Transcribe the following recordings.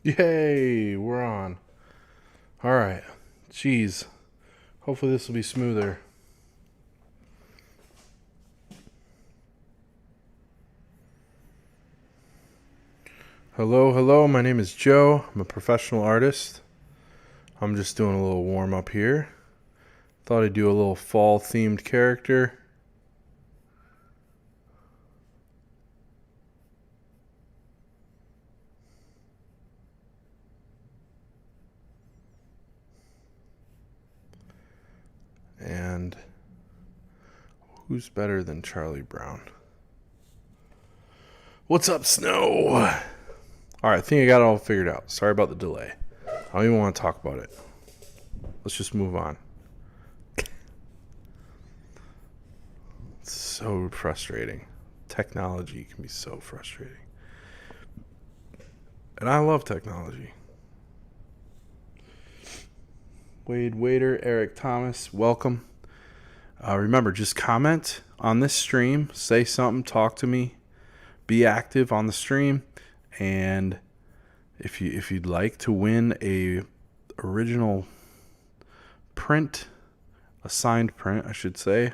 Yay, we're on. All right. Jeez. Hopefully this will be smoother. Hello, hello. My name is Joe. I'm a professional artist. I'm just doing a little warm up here. Thought I'd do a little fall themed character. And who's better than Charlie Brown? What's up, Snow? All right, I think I got it all figured out. Sorry about the delay. I don't even want to talk about it. Let's just move on. It's so frustrating. Technology can be so frustrating. And I love technology. Wade Waiter, Eric Thomas, welcome. Remember, just comment on this stream, say something, talk to me, be active on the stream, and if you'd like to win a original print, a signed print, I should say.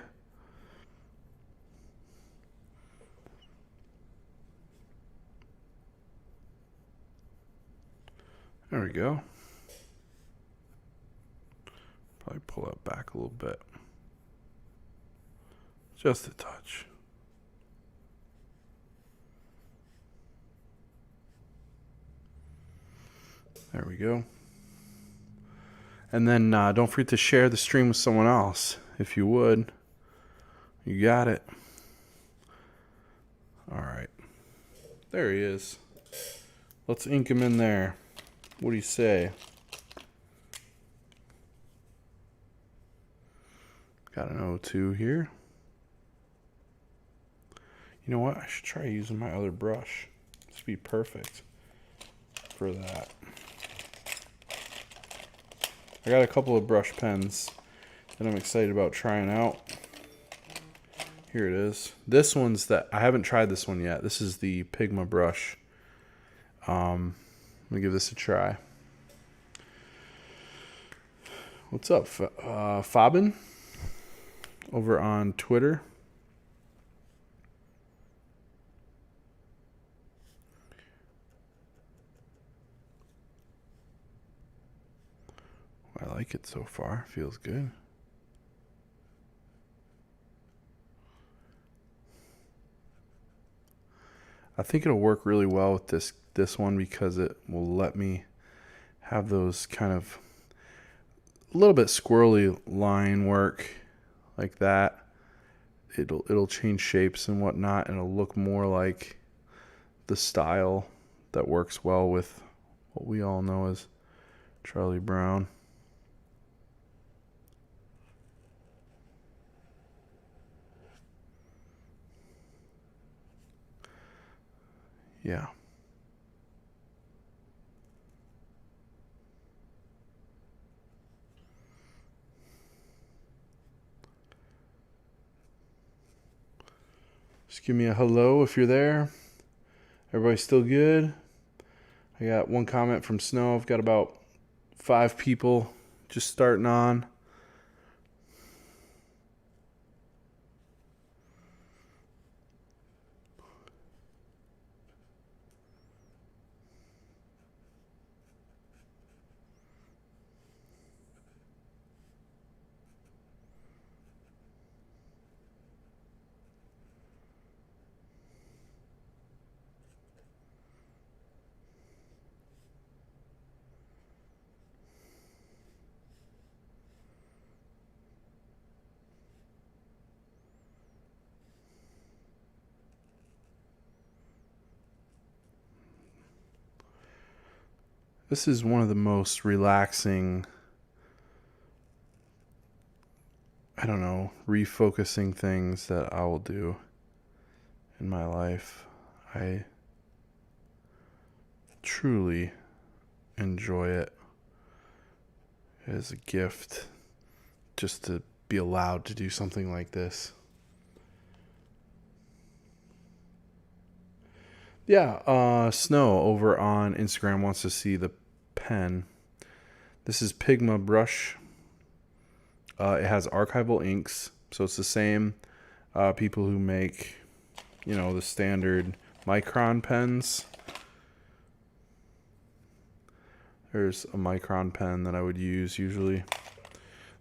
There we go. Probably pull that back a little bit. Just a touch. There we go. And then don't forget to share the stream with someone else, if you would. You got it. All right. There he is. Let's ink him in there. What do you say? Got an O2 here. You know what? I should try using my other brush. This would be perfect for that. I got a couple of brush pens that I'm excited about trying out. Here it is. This one's that I haven't tried this one yet. This is the Pigma brush. Let me give this a try. What's up, Fabin? Over on Twitter. I like it so far. Feels good. I think it'll work really well with this one because it will let me have those kind of a little bit squirrely line work like that. It'll change shapes and whatnot, and it'll look more like the style that works well with what we all know as Charlie Brown. Yeah. Just give me a hello if you're there. Everybody still good? I got one comment from Snow. I've got about 5 people just starting on. This is one of the most relaxing, I don't know, refocusing things that I will do in my life. I truly enjoy it. It is a gift just to be allowed to do something like this. Yeah, Snow over on Instagram wants to see the pen. This is Pigma brush. It has archival inks, so it's the same people who make, the standard Micron pens. There's a Micron pen that I would use usually.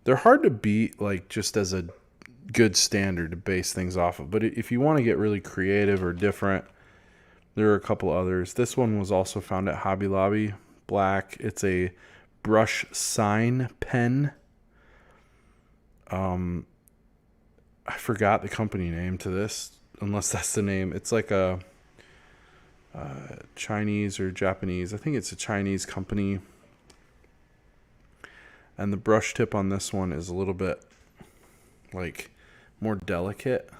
They're hard to beat, like just as a good standard to base things off of. But if you want to get really creative or different, there are a couple others. This one was also found at Hobby Lobby. Black. It's a brush sign pen. I forgot the company name to this, unless that's the name. It's like a Chinese or Japanese. I think it's a Chinese company. And the brush tip on this one is a little bit like more delicate, a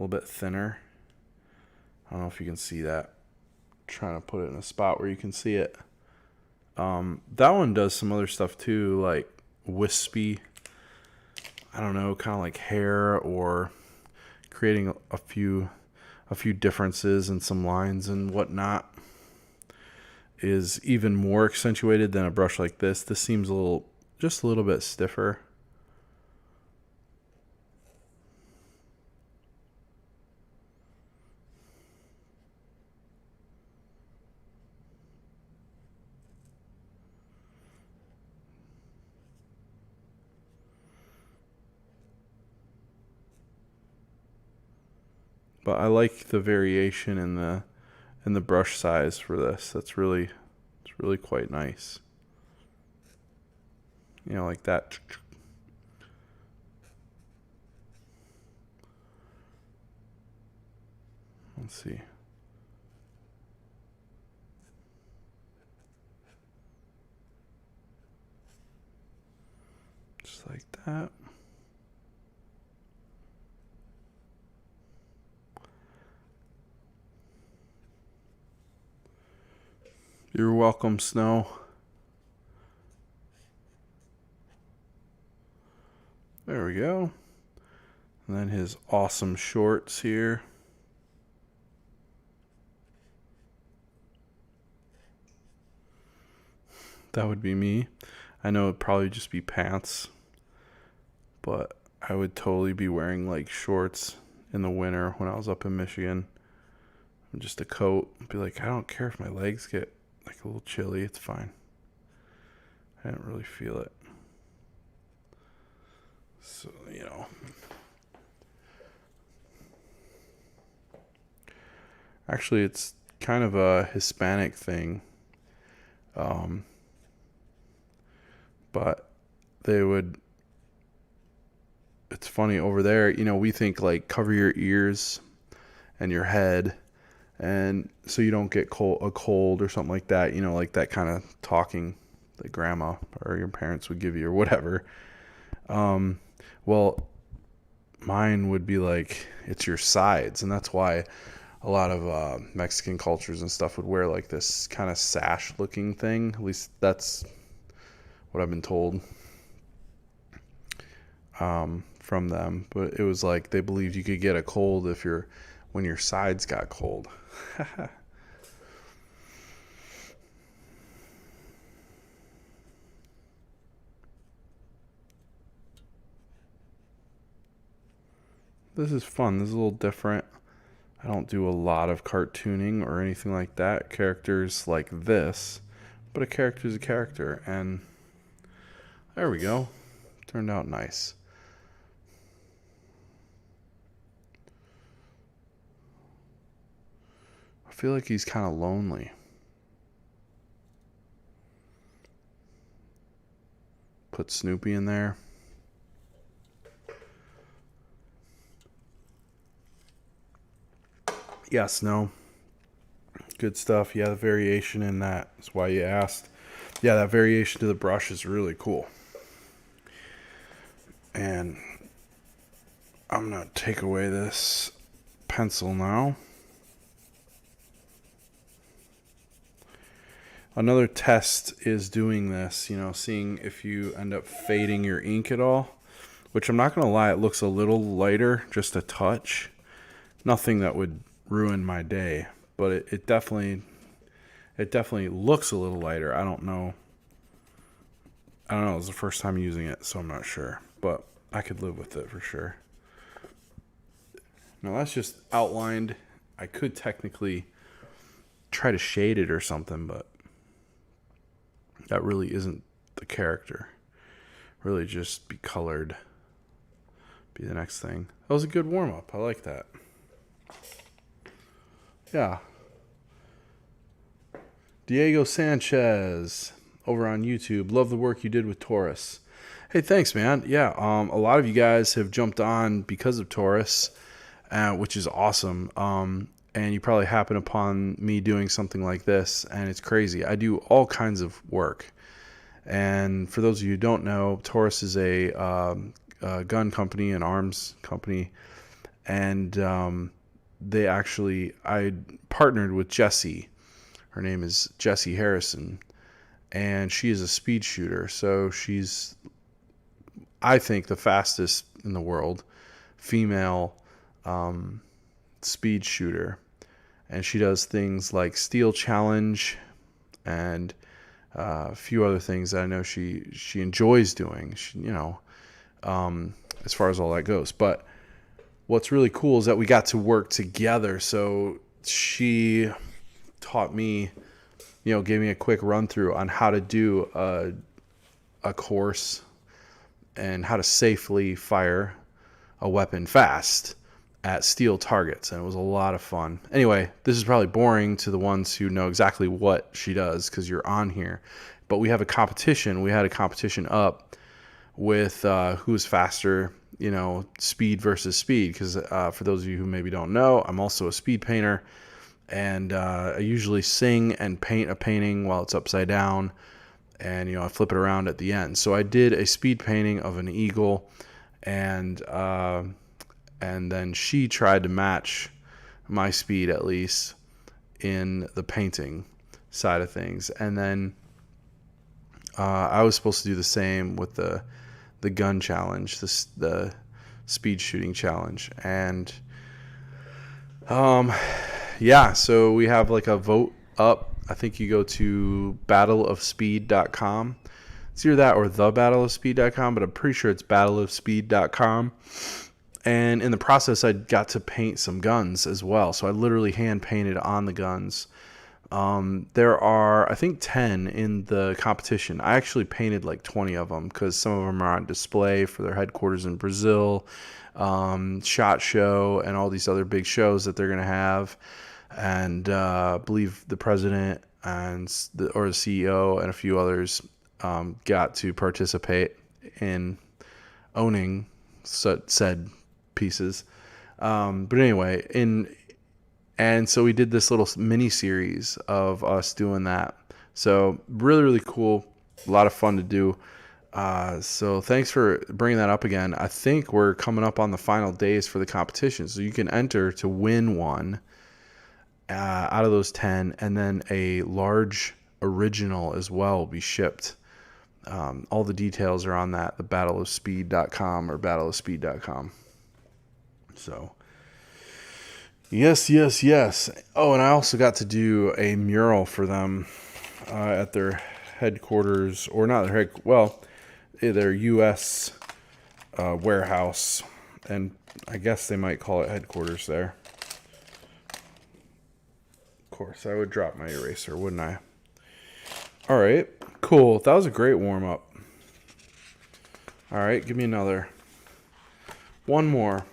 little bit thinner. I don't know if you can see that. I'm trying to put it in a spot where you can see it. That one does some other stuff too, like wispy, I don't know, kind of like hair, or creating a few differences in some lines and whatnot. Is even more accentuated than a brush like this. This seems just a little bit stiffer. But I like the variation in the brush size for this. It's really quite nice. Like that. Let's see. Just like that. You're welcome, Snow. There we go. And then his awesome shorts here. That would be me. I know it'd probably just be pants, but I would totally be wearing like shorts in the winter when I was up in Michigan. Just a coat. I'd be like, I don't care if my legs get like a little chilly. It's fine. I didn't really feel it. So, Actually, it's kind of a Hispanic thing. But it's funny over there, we think like cover your ears and your head, and so you don't get a cold or something like that, like that kind of talking that grandma or your parents would give you or whatever. Well, mine would be like, it's your sides, and that's why a lot of Mexican cultures and stuff would wear like this kind of sash looking thing. At least that's what I've been told from them. But it was like they believed you could get a cold when your sides got cold. This is fun. This is a little different. I don't do a lot of cartooning or anything like that. Characters like this, but a character is a character, and there we go. Turned out nice. I feel like he's kind of lonely. Put Snoopy in there. Yes, no. Good stuff. Yeah, the variation in that is why you asked. Yeah, that variation to the brush is really cool. And I'm going to take away this pencil now. Another test is doing this, seeing if you end up fading your ink at all, which I'm not going to lie, it looks a little lighter, just a touch. Nothing that would ruin my day, but it definitely looks a little lighter. I don't know. It was the first time using it, so I'm not sure, but I could live with it for sure. Now that's just outlined. I could technically try to shade it or something, but that really isn't the character. Really just be colored. Be the next thing. That was a good warm-up. I like that. Yeah. Diego Sanchez over on YouTube. Love the work you did with Taurus. Hey, thanks, man. Yeah, a lot of you guys have jumped on because of Taurus, which is awesome. And you probably happen upon me doing something like this, and it's crazy. I do all kinds of work. And for those of you who don't know, Taurus is a gun company, an arms company. And I partnered with Jessie. Her name is Jessie Harrison. And she is a speed shooter. So she's, I think, the fastest in the world female speed shooter. And she does things like Steel Challenge and a few other things that I know she enjoys doing, as far as all that goes. But what's really cool is that we got to work together. So she taught me, gave me a quick run through on how to do a course and how to safely fire a weapon fast at steel targets, and it was a lot of fun. Anyway, this is probably boring to the ones who know exactly what she does because you're on here, but we have a competition. We had a competition up with who's faster, speed versus speed, because for those of you who maybe don't know, I'm also a speed painter, and I usually sing and paint a painting while it's upside down, and I flip it around at the end. So I did a speed painting of an eagle, and then she tried to match my speed, at least in the painting side of things. And then I was supposed to do the same with the gun challenge, the speed shooting challenge. And so we have like a vote up. I think you go to battleofspeed.com. It's either that or thebattleofspeed.com, but I'm pretty sure it's battleofspeed.com. And in the process, I got to paint some guns as well. So I literally hand painted on the guns. There are, I think, 10 in the competition. I actually painted like 20 of them because some of them are on display for their headquarters in Brazil, SHOT Show, and all these other big shows that they're going to have. And I believe the president or the CEO and a few others got to participate in owning said pieces. But anyway, and so we did this little mini series of us doing that. So really, really cool. A lot of fun to do. So thanks for bringing that up again. I think we're coming up on the final days for the competition. So you can enter to win one out of those 10. And then a large original as well will be shipped. All the details are on that, the battleofspeed.com or battleofspeed.com. So, yes. Oh, and I also got to do a mural for them at their headquarters, or not their U.S. Warehouse, and I guess they might call it headquarters there. Of course, I would drop my eraser, wouldn't I? All right, cool. That was a great warm-up. All right, give me another. One more.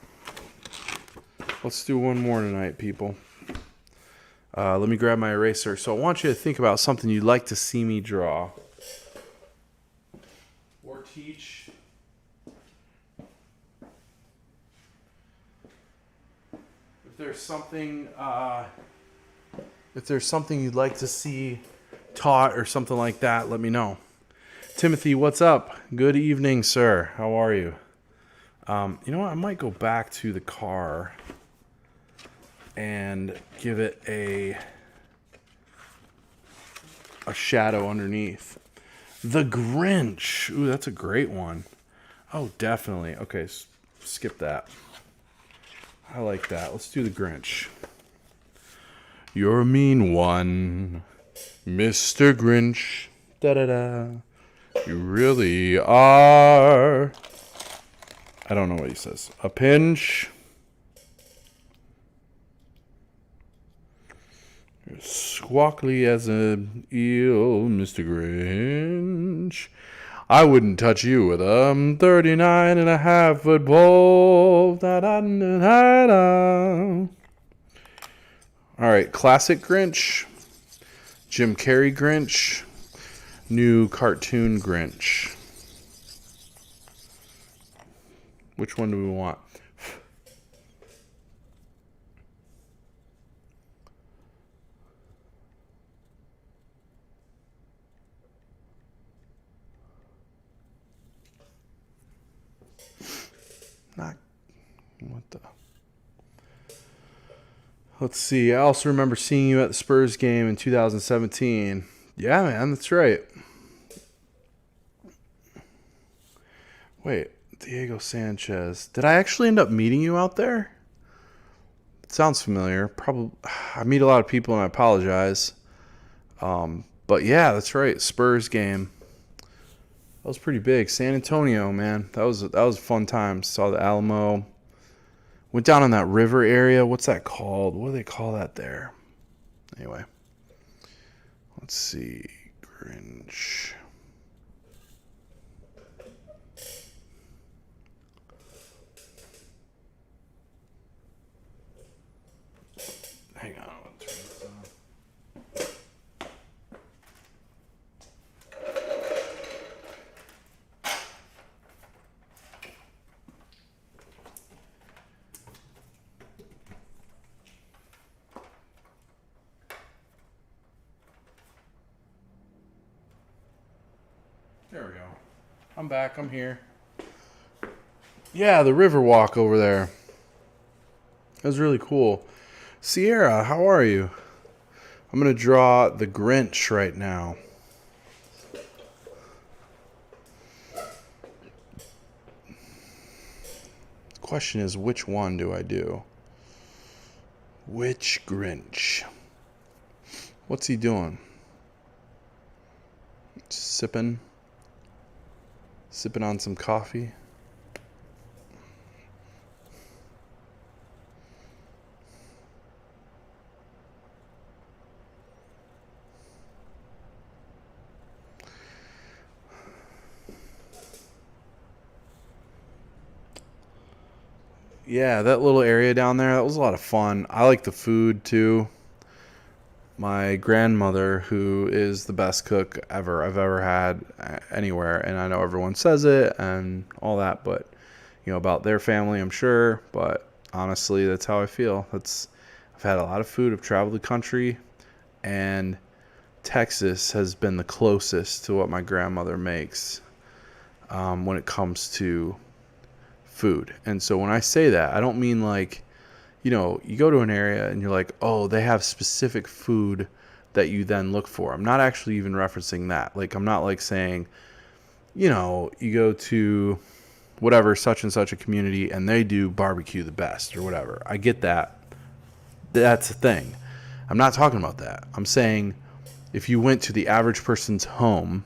Let's do one more tonight, people. Let me grab my eraser. So I want you to think about something you'd like to see me draw or teach. If there's something you'd like to see taught or something like that, let me know. Timothy, what's up? Good evening, sir. How are you? You know what? I might go back to the car and give it a shadow underneath. The Grinch. Ooh, that's a great one. Oh, definitely. Okay, skip that. I like that. Let's do the Grinch. You're a mean one, Mr. Grinch. Da-da-da. You really are. I don't know what he says. A pinch. You're squawkly as an eel, Mr. Grinch. I wouldn't touch you with a 39.5-foot pole. Da-da-da-da-da. All right, classic Grinch, Jim Carrey Grinch, new cartoon Grinch. Which one do we want? Not what the. Let's see. I also remember seeing you at the Spurs game in 2017. Yeah, man, that's right. Wait, Diego Sanchez. Did I actually end up meeting you out there? It sounds familiar. Probably. I meet a lot of people, and I apologize. But yeah, that's right. Spurs game. That was pretty big. San Antonio, man. That was a fun time. Saw the Alamo. Went down in that river area. What's that called? What do they call that there? Anyway. Let's see. Grinch. Hang on. There we go. I'm back. I'm here. Yeah, the river walk over there. That was really cool. Sierra, how are you? I'm going to draw the Grinch right now. The question is, which one do I do? Which Grinch? What's he doing? Sipping on some coffee. Yeah, that little area down there, that was a lot of fun. I like the food too. My grandmother, who is the best cook I've ever had anywhere, and I know everyone says it and all that, but about their family, I'm sure, but honestly, that's how I feel. I've had a lot of food. I've traveled the country, and Texas has been the closest to what my grandmother makes when it comes to food. And so when I say that, I don't mean like, you go to an area and you're like, oh, they have specific food that you then look for. I'm not actually even referencing that. Like, I'm not like saying, you go to whatever, such and such a community, and they do barbecue the best or whatever. I get that. That's a thing. I'm not talking about that. I'm saying if you went to the average person's home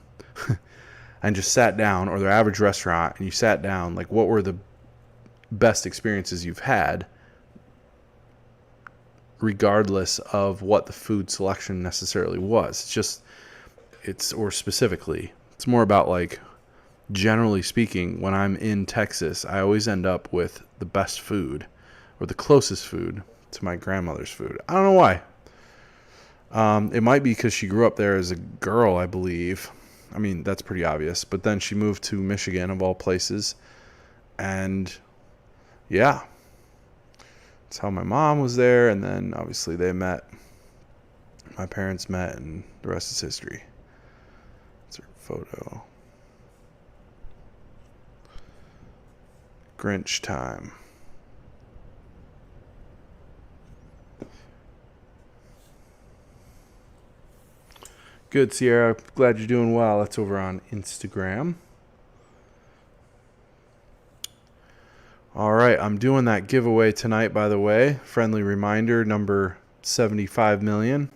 and just sat down, or their average restaurant, and you sat down, like, what were the best experiences you've had, regardless of what the food selection necessarily was. Or specifically, it's more about, like, generally speaking, when I'm in Texas, I always end up with the best food, or the closest food to my grandmother's food. I don't know why. It might be because she grew up there as a girl, I believe. I mean, that's pretty obvious. But then she moved to Michigan, of all places. And yeah, that's how my mom was there. And then obviously my parents met, and the rest is history. That's her photo. Grinch time. Good, Sierra. Glad you're doing well. That's over on Instagram. All right, I'm doing that giveaway tonight, by the way. Friendly reminder, number $75 million.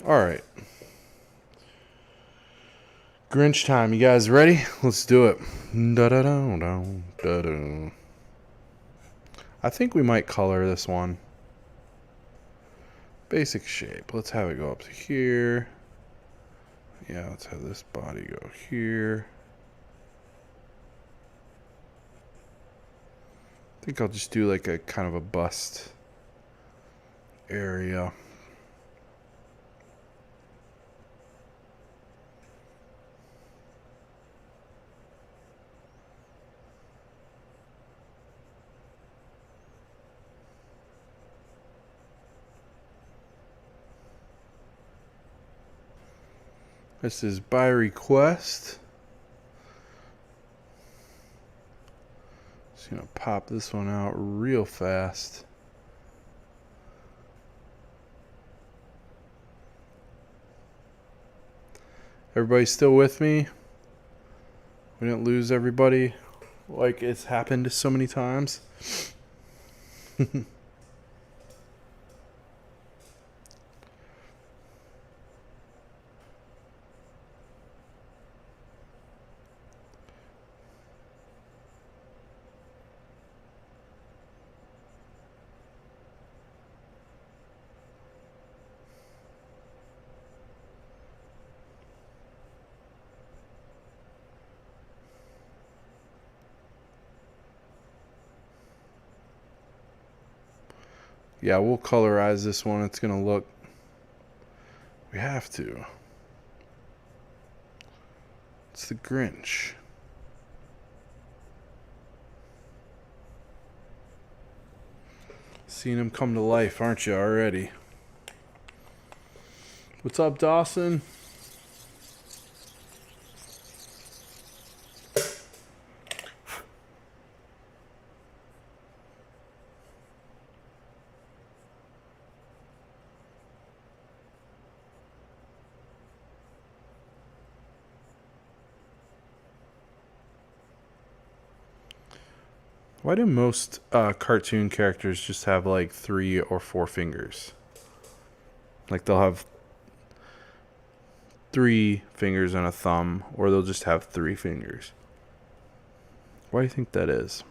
All right. Grinch time. You guys ready? Let's do it. Da-da-da-da-da-da. I think we might color this one. Basic shape. Let's have it go up to here. Yeah, let's have this body go here. I think I'll just do like a kind of a bust area. This is by request. Just gonna pop this one out real fast. Everybody still with me? We didn't lose everybody like it's happened so many times. Yeah, we'll colorize this one. It's going to look... We have to. It's the Grinch. Seeing him come to life, aren't you, already? What's up, Dawson? Why do most cartoon characters just have like 3 or 4 fingers? Like they'll have 3 fingers and a thumb, or they'll just have 3 fingers. Why do you think that is?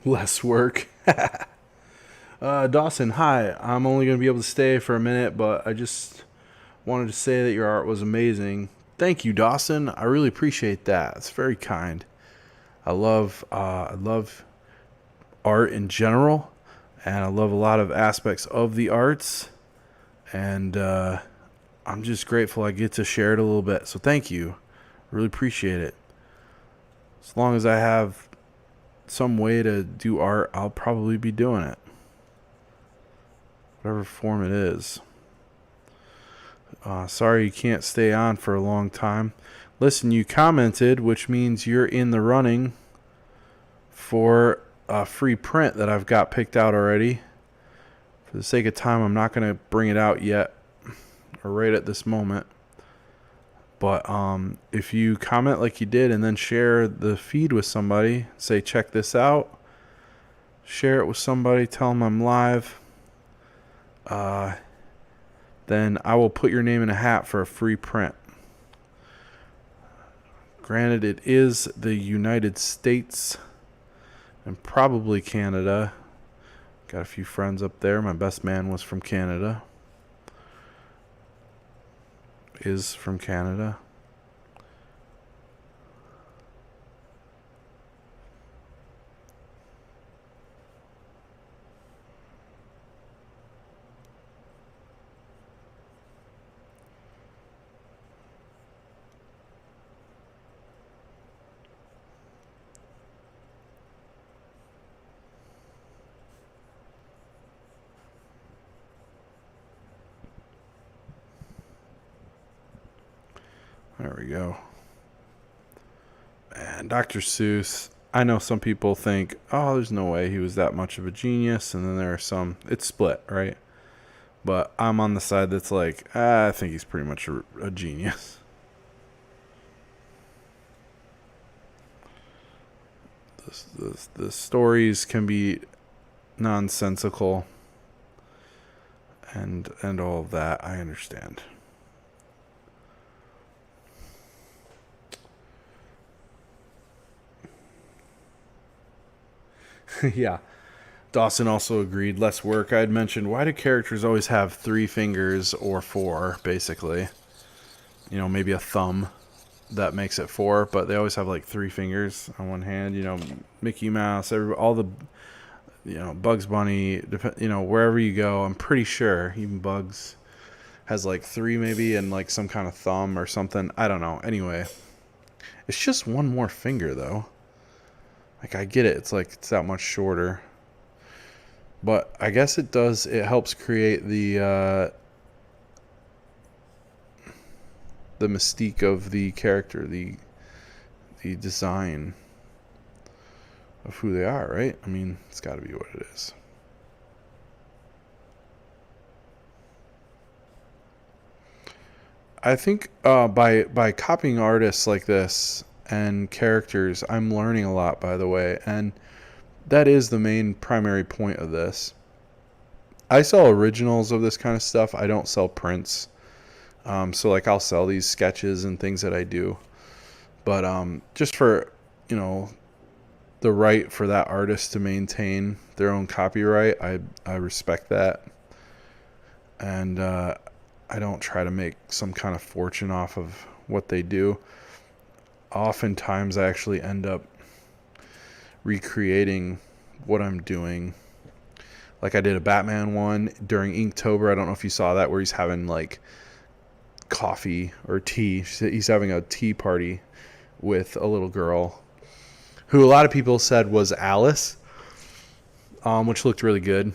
Less work. Dawson, hi. I'm only going to be able to stay for a minute, but I just wanted to say that your art was amazing. Thank you, Dawson. I really appreciate that. It's very kind. I love art in general, and I love a lot of aspects of the arts, and I'm just grateful I get to share it a little bit. So thank you. Really appreciate it. As long as I have some way to do art, I'll probably be doing it. Whatever form it is. Sorry you can't stay on for a long time. Listen, you commented, which means you're in the running for a free print that I've got picked out already. For the sake of time, I'm not going to bring it out yet, or right at this moment. But if you comment like you did and then share the feed with somebody, say, check this out, share it with somebody, tell them I'm live, then I will put your name in a hat for a free print. Granted, it is the United States and probably Canada. Got a few friends up there. My best man was from Canada. Is from Canada. There we go. And Dr. Seuss, I know some people think, oh, there's no way he was that much of a genius. And then there are some, it's split, right? But I'm on the side that's like, I think he's pretty much a genius. The stories can be nonsensical and all of that. I understand. Yeah. Dawson also agreed. Less work. I'd mentioned, why do characters always have 3 fingers or 4, basically? You know, maybe a thumb that makes it 4, but they always have like 3 fingers on one hand. You know, Mickey Mouse, all the, you know, Bugs Bunny, you know, wherever you go, I'm pretty sure even Bugs has like 3 maybe and like some kind of thumb or something. I don't know. Anyway, it's just one more finger though. Like, I get it. It's like it's that much shorter. But I guess it helps create the mystique of the character, the design of who they are, right? I mean, it's got to be what it is. I think by copying artists like this and characters, I'm learning a lot, by the way, and that is the main primary point of this. I sell originals of this kind of stuff. I don't sell prints. So like I'll sell these sketches and things that I do, but just for, you know, the right for that artist to maintain their own copyright, I respect that, and I don't try to make some kind of fortune off of what they do. Oftentimes I actually end up recreating what I'm doing. Like I did a Batman one during Inktober. I don't know if you saw that, where he's having like coffee or tea. He's having a tea party with a little girl who a lot of people said was Alice, which looked really good.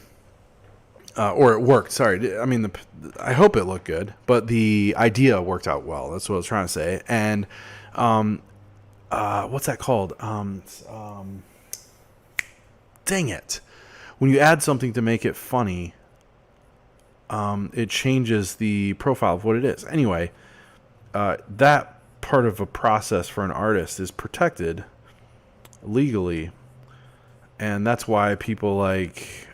Or it worked. Sorry. I mean, I hope it looked good, but the idea worked out well. That's what I was trying to say. And what's that called? Dang it. When you add something to make it funny, it changes the profile of what it is. Anyway, that part of a process for an artist is protected legally. And that's why people like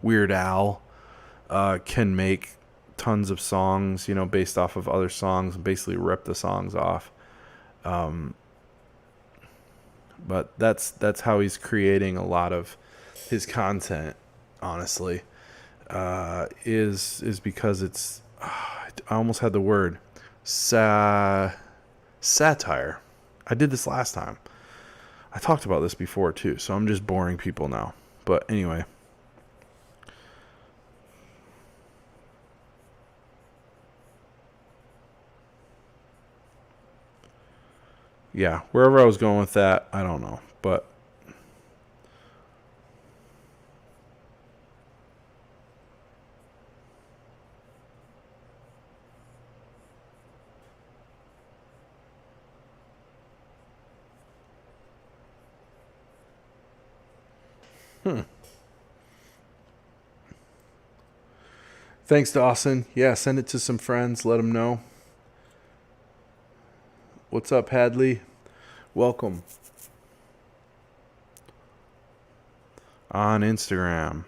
Weird Al can make tons of songs, you know, based off of other songs and basically rip the songs off. But that's how he's creating a lot of his content, honestly, is because it's I almost had the word satire. I did this last time. I talked about this before too, so I'm just boring people now. But anyway. Yeah, wherever I was going with that, I don't know. But thanks, Dawson. Yeah, send it to some friends. Let them know. What's up, Hadley? Welcome on Instagram.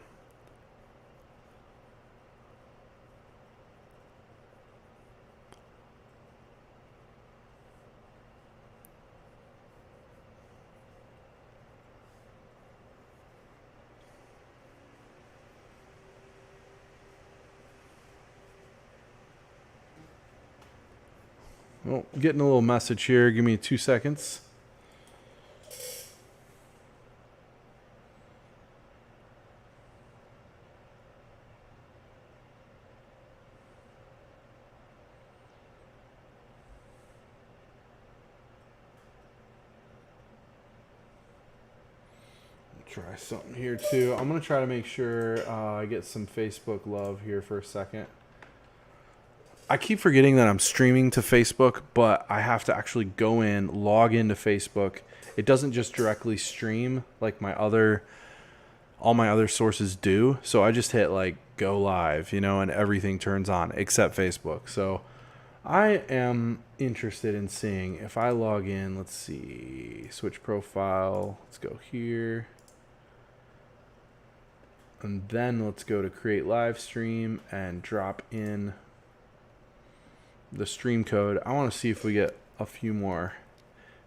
Well, getting a little message here. Give me 2 seconds. Try something here too. I'm gonna try to make sure I get some Facebook love here for a second. I keep forgetting that I'm streaming to Facebook, but I have to actually go in, log into Facebook. It doesn't just directly stream like all my other sources do. So I just hit like go live, and everything turns on except Facebook. So I am interested in seeing if I log in. Let's see, switch profile. Let's go here. And then let's go to create live stream and drop in the stream code. I want to see if we get a few more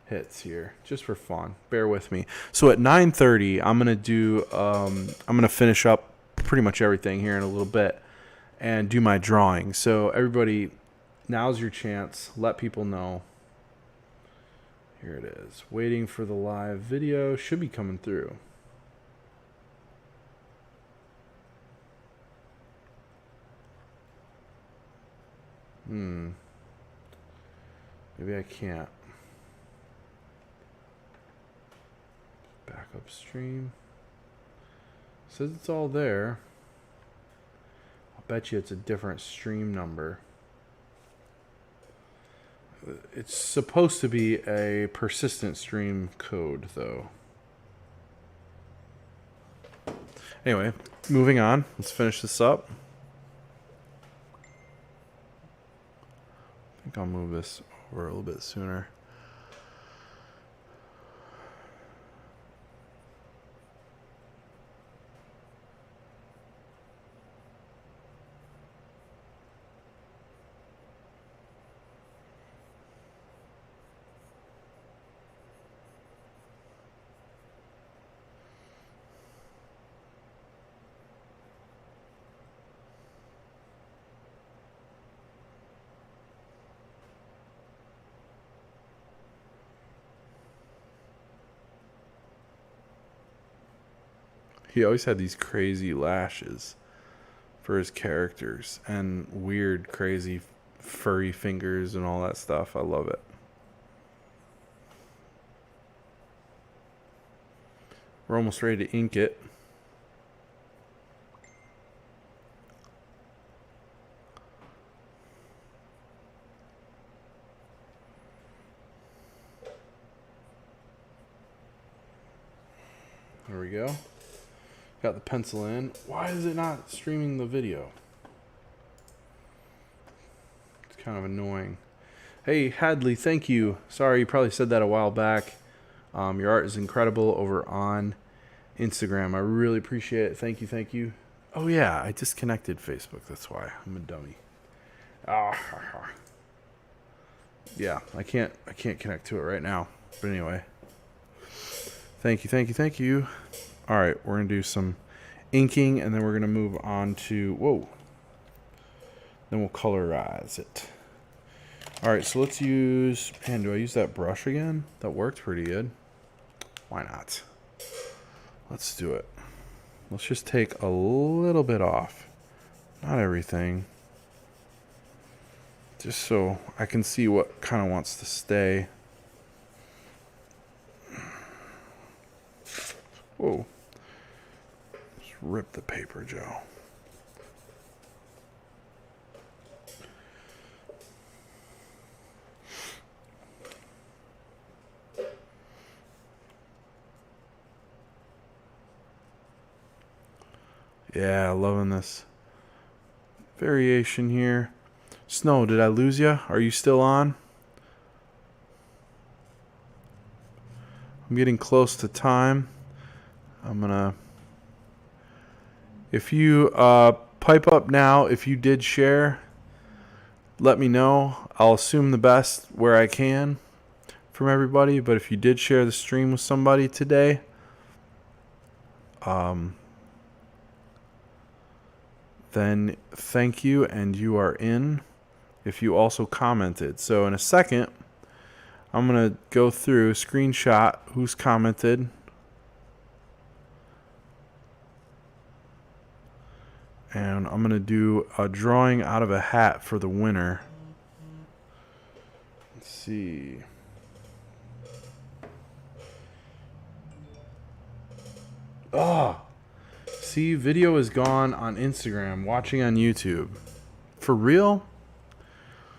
hits here just for fun. Bear with me. So at 9:30, I'm going to finish up pretty much everything here in a little bit and do my drawing. So everybody, now's your chance. Let people know. Here it is. Waiting for the live video. Should be coming through. Maybe I can't. Backup stream. Says it's all there. I'll bet you it's a different stream number. It's supposed to be a persistent stream code, though. Anyway, moving on. Let's finish this up. I think I'll move this over a little bit sooner. He always had these crazy lashes for his characters and weird, crazy, furry fingers and all that stuff. I love it. We're almost ready to ink it. There we go. Got the pencil in. Why is it not streaming the video? It's kind of annoying. Hey, Hadley, thank you. Sorry, you probably said that a while back. Your art is incredible over on Instagram. I really appreciate it. Thank you, thank you. Oh, yeah, I disconnected Facebook. That's why. I'm a dummy. Yeah, I can't connect to it right now. But anyway. Thank you, thank you, thank you. All right, we're going to do some inking, and then we're going to move on to, then we'll colorize it. All right, so let's use, do I use that brush again? That worked pretty good. Why not? Let's do it. Let's just take a little bit off. Not everything. Just so I can see what kind of wants to stay. Whoa. Just rip the paper, Joe. Yeah, loving this variation here. Snow, did I lose you? Are you still on? I'm getting close to time. I'm gonna, if you pipe up now, if you did share, let me know. I'll assume the best where I can from everybody, but if you did share the stream with somebody today, then thank you, and you are in. if you also commented. So in a second, I'm going to go through, screenshot who's commented. And I'm going to do a drawing out of a hat for the winner. Let's see. Oh, see, video is gone on Instagram, watching on YouTube. For real?